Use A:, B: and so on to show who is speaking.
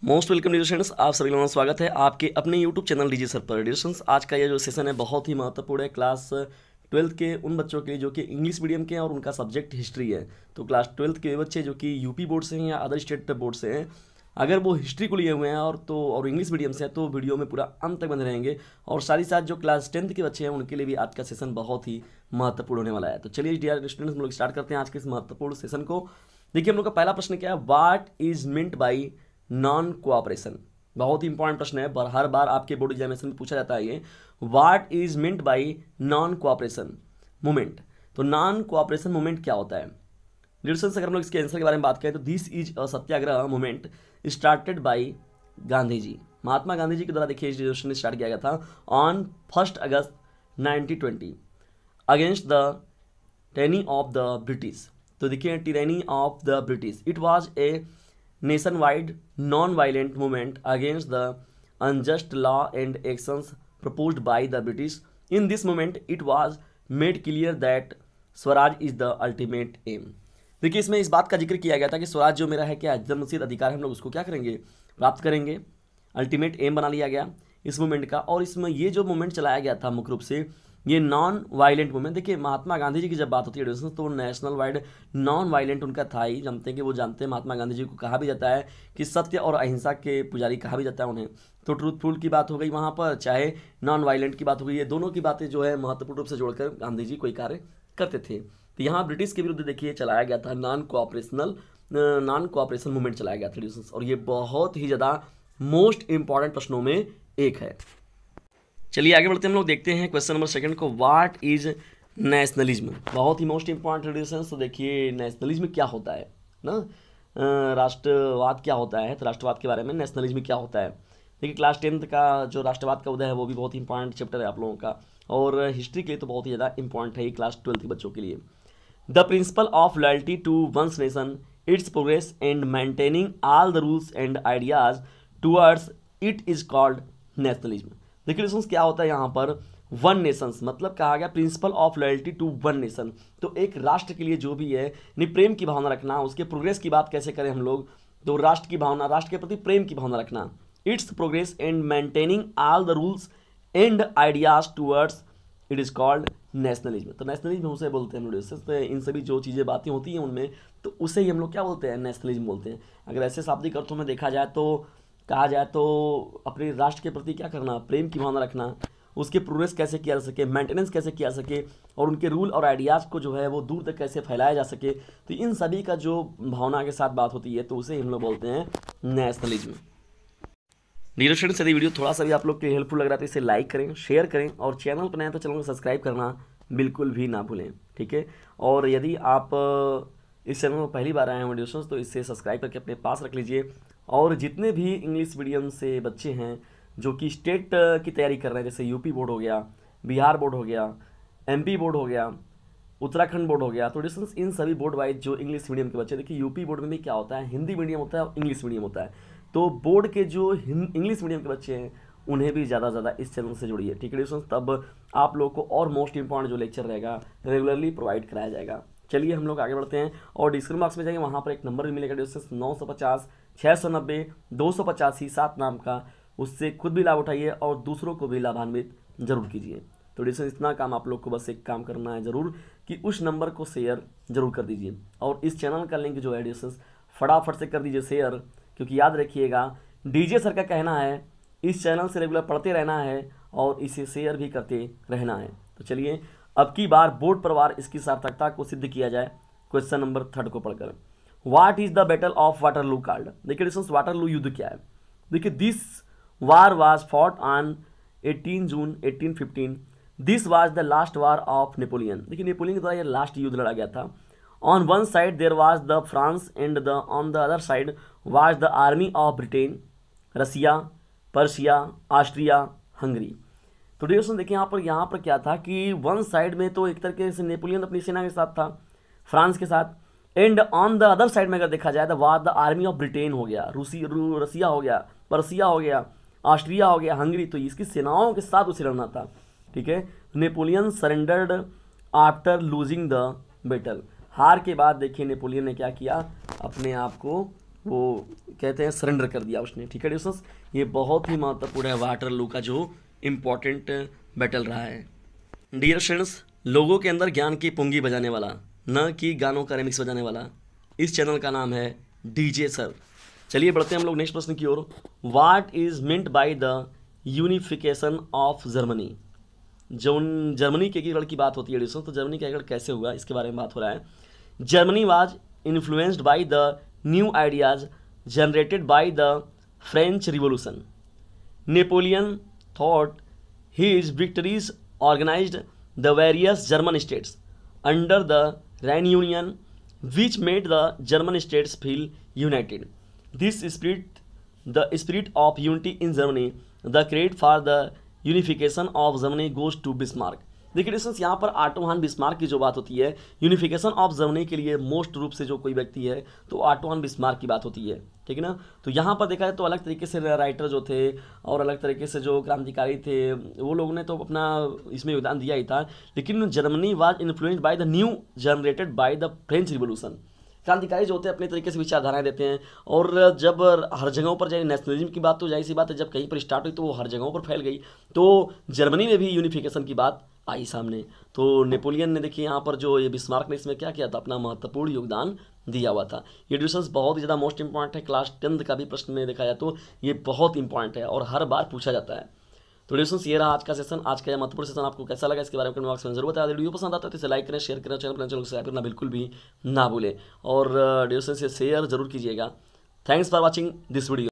A: Most welcome dear students, आप सभी लोगों का स्वागत है आपके अपने यूट्यूब चैनल डीजे सर पर। डियर स्टूडेंट्स, आज का ये जो सेशन है बहुत ही महत्वपूर्ण है क्लास 12th के उन बच्चों के लिए जो कि इंग्लिश मीडियम के हैं और उनका सब्जेक्ट हिस्ट्री है। तो क्लास 12th के बच्चे जो कि यूपी बोर्ड से हैं या अदर स्टेट बोर्ड से हैं, अगर वो हिस्ट्री को लिए हुए हैं और इंग्लिश मीडियम से हैं तो वीडियो में पूरा अंत तक बने रहेंगे। और साथ ही साथ जो क्लास 10th के बच्चे हैं उनके लिए भी आज का सेशन बहुत ही महत्वपूर्ण होने वाला है। तो चलिए डियर स्टूडेंट्स, हम लोग स्टार्ट करते हैं आज के इस महत्वपूर्ण सेशन को। देखिए, हम लोग का पहला प्रश्न क्या है, what is meant by non cooperation. बहुत ही इंपॉर्टेंट प्रश्न है, पर हर बार आपके बोर्ड एग्जामिनेशन में पूछा जाता है ये, what is meant by non cooperation movement. तो नॉन कोऑपरेशन मूवमेंट क्या होता है? लिसनर्स, अगर हम लोग इसके आंसर के बारे में बात करें तो this is a satyagraha movement started by Gandhi ji. Mahatma Gandhi ji के द्वारा देखिए रेजोल्यूशन स्टार्ट किया गया था on 1 August 1920 against the tyranny of the British. तो देखिए, tyranny of the British, it was a nationwide non-violent movement against the unjust law and actions proposed by the British. In this movement, it was made clear that Swaraj is the ultimate aim. देखिए, इसमें इस बात का जिक्र किया गया था कि स्वराज जो मेरा है क्या जन्मसिद्ध अधिकार है, हम लोग उसको क्या करेंगे, प्राप्त करेंगे। अल्टीमेट एम बना लिया गया इस मूवमेंट का। और इसमें ये जो मूवमेंट चलाया गया था मुख्य रूप से ये नॉन वायलेंट मूवमेंट। देखिए, महात्मा गांधी जी की जब बात होती है एडुकेशन तो नेशनल वाइड नॉन वायलेंट उनका था ही। जानते हैं कि वो जानते हैं, महात्मा गांधी जी को कहा भी जाता है कि सत्य और अहिंसा के पुजारी कहा भी जाता है उन्हें। तो ट्रूथफुल की बात हो गई वहाँ पर, चाहे नॉन वायलेंट की बात हो गई, ये दोनों की बातें जो है महत्वपूर्ण रूप से जोड़कर गांधी जी कोई कार्य करते थे। तो यहाँ ब्रिटिश के विरुद्ध देखिए चलाया गया था नॉन कोऑपरेशन मूवमेंट चलाया गया था। और ये बहुत ही ज़्यादा मोस्ट इंपॉर्टेंट प्रश्नों में एक है। चलिए आगे बढ़ते हैं, हम लोग देखते हैं क्वेश्चन नंबर सेकंड को, व्हाट इज नेशनलिज्म। बहुत ही मोस्ट इंपॉर्टेंट रिलेशन। तो देखिए, नेशनलिज्म क्या होता है ना, राष्ट्रवाद क्या होता है। तो राष्ट्रवाद के बारे में नेशनलिज्म क्या होता है। देखिए, क्लास 10th का जो राष्ट्रवाद का उदय है वो भी बहुत इंपॉर्टेंट चैप्टर है आप लोगों का, और हिस्ट्री के लिए तो बहुत ही ज़्यादा इंपॉर्टेंट है क्लास 12th के बच्चों के लिए। The principle of loyalty to one's nation, its progress and maintaining all the rules and ideas towards it is called nationalism. देखिए लिसन्स, क्या होता है यहाँ पर, वन नेशंस मतलब कहा गया principle of loyalty to one nation. तो एक राष्ट्र के लिए जो भी है प्रेम की भावना रखना, उसके प्रोग्रेस की बात कैसे करें हम लोग, तो राष्ट्र की भावना, राष्ट्र के प्रति प्रेम की भावना रखना। It's progress and maintaining all the rules and ideas towards it is called nationalism. तो नेशनलिज्म उसे बोलते हैं तो इन सभी जो चीज़ें बातें होती हैं उनमें, तो उसे ही हम लोग क्या बोलते हैं, नेशनलिज्म बोलते हैं। अगर ऐसे शाब्दिक अर्थों में देखा जाए तो कहा जाए तो अपने राष्ट्र के प्रति क्या करना, प्रेम की भावना रखना, उसके प्रोग्रेस कैसे किया जा सके, मेंटेनेंस कैसे किया जा सके, और उनके रूल और आइडियाज़ को जो है वो दूर तक कैसे फैलाया जा सके। तो इन सभी का जो भावना के साथ बात होती है तो उसे हम लोग बोलते हैं नेशनलिज्म। डियर स्टूडेंट्स, यदि वीडियो थोड़ा सा भी आप लोग के हेल्पफुल लग रहा है तो इसे लाइक करें, शेयर करें, और चैनल पर नए तो चैनल को सब्सक्राइब करना बिल्कुल भी ना भूलें, ठीक है। और यदि आप इस चैनल में पहली बार आए हैं वीडियो तो इसे सब्सक्राइब करके अपने पास रख लीजिए। और जितने भी इंग्लिश मीडियम से बच्चे हैं जो कि स्टेट की तैयारी कर रहे हैं, जैसे यूपी बोर्ड हो गया, बिहार बोर्ड हो गया, एमपी बोर्ड हो गया, उत्तराखंड बोर्ड हो गया, तो डिस्टेंस इन सभी बोर्ड वाइज जो इंग्लिश मीडियम के बच्चे, देखिए यूपी बोर्ड में भी क्या होता है, हिंदी मीडियम होता है और इंग्लिश मीडियम होता है। तो बोर्ड के जो इंग्लिश मीडियम के बच्चे हैं उन्हें भी ज़्यादा इस चैनल से जुड़िए, ठीक है डिस्टेंस। तब आप लोग को और मोस्ट इंपॉर्टेंट जो लेक्चर रहेगा रेगुलरली प्रोवाइड कराया जाएगा। चलिए हम लोग आगे बढ़ते हैं, और डिस्क्रिप्शन बॉक्स में जाएंगे, वहाँ पर एक नंबर भी मिलेगा डिस्टेंस 950 690 285 7 नाम का। उससे खुद भी लाभ उठाइए और दूसरों को भी लाभान्वित जरूर कीजिए। तो डिस्टेंस इतना काम आप लोग को बस एक काम करना है जरूर कि उस नंबर को शेयर जरूर कर दीजिए, और इस चैनल का लिंक जो है डिस्टेंस फटाफट से कर दीजिए शेयर, क्योंकि याद रखिएगा डीजे सर का कहना है इस चैनल से रेगुलर पढ़ते रहना है और इसे शेयर भी करते रहना है। तो चलिए अब की बार बोर्ड पर वार इसकी सार्थकता को सिद्ध किया जाए क्वेश्चन नंबर 3 को पढ़कर। What is the battle of Waterloo called. देखिए डिस्टेंस, वाटरलू युद्ध क्या है। देखिए, this war was fought on 18 June 1815। This was the last war of Napoleon. देखिए, नेपोलियन के द्वारा यह लास्ट युद्ध लड़ा गया था। On one side there was the France and the on the other side was the army of Britain, Russia, Persia, Austria, Hungary. तो डिस्टेंस देखिए यहाँ पर क्या था कि वन साइड में तो एक तरीके से नेपोलियन अपनी सेना के साथ था, फ्रांस के साथ, and on the other side में अगर देखा जाए तो was the army of Britain हो गया, रसिया हो गया, पर्सिया हो गया, ऑस्ट्रिया हो गया, हंगरी। तो इसकी सेनाओं के साथ उसे लड़ना था, ठीक है। Napoleon surrendered after losing the battle. हार के बाद देखिए नेपोलियन ने क्या किया, अपने आप को वो कहते हैं सरेंडर कर दिया उसने। ठीक है डिस्टेंस, ये बहुत ही महत्वपूर्ण है वाटरलू का जो इम्पोर्टेंट बैटल रहा है। डियर स्टूडेंट्स, लोगों के अंदर ज्ञान की पुंगी बजाने वाला, न कि गानों का रिमिक्स बजाने वाला, इस चैनल का नाम है डीजे सर। चलिए बढ़ते हैं हम लोग नेक्स्ट प्रश्न की ओर। What is meant by the unification of Germany. जो जर्मनी के एकड़ की बात होती है डिस्टेंस, तो जर्मनी का एकड़ कैसे हुआ इसके बारे में बात हो रहा है। Germany was influenced by the new ideas generated by the French revolution. Napoleon thought his victories organized the various German states under the Rhine Union, which made the German states feel united. This spirit, the spirit of unity in Germany, the credit for the unification of Germany goes to Bismarck. देखिए distance, यहाँ पर Otto von Bismarck की जो बात होती है unification of Germany के लिए मोस्ट रूप से जो कोई व्यक्ति है तो ऑटो वॉन बिस्मार्क की बात होती है। ठीक है ना। तो यहाँ पर देखा जाए तो अलग तरीके से राइटर जो थे और अलग तरीके से जो क्रांतिकारी थे वो लोगों ने तो अपना इसमें योगदान दिया ही था, लेकिन Germany was influenced by the new generated by the French revolution. क्रांतिकारी जो होते हैं अपने तरीके से विचारधाराएं देते हैं, और जब हर जगहों पर जाए नेशनलिज्म की बात तो जाहिर सी बात है जब कहीं पर स्टार्ट हुई तो वो हर जगहों पर फैल गई, तो जर्मनी में भी यूनिफिकेशन की बात आई सामने। तो नेपोलियन ने देखिए यहाँ पर जो ये बिस्मार्क ने इसमें क्या किया था, अपना महत्वपूर्ण योगदान दिया हुआ था। ये डिस्टेंस बहुत ही ज़्यादा मोस्ट इंपॉर्टेंट है, क्लास 10th का भी प्रश्न में देखा जाए तो ये बहुत इंपॉर्टेंट है और हर बार पूछा जाता है। तो डिस्टेंस ये रहा आज का सेशन। आज का यह महत्वपूर्ण सेशन आपको कैसा लगा इसके बारे में कमेंट बॉक्स में जरूर बताया। वीडियो पसंद आता है तो इसे लाइक करें, शेयर करें, चैनल को सब्सक्राइब करना बिल्कुल भी ना भूलें, और डिस्टेंस से शेयर जरूर कीजिएगा। Thanks for watching this video.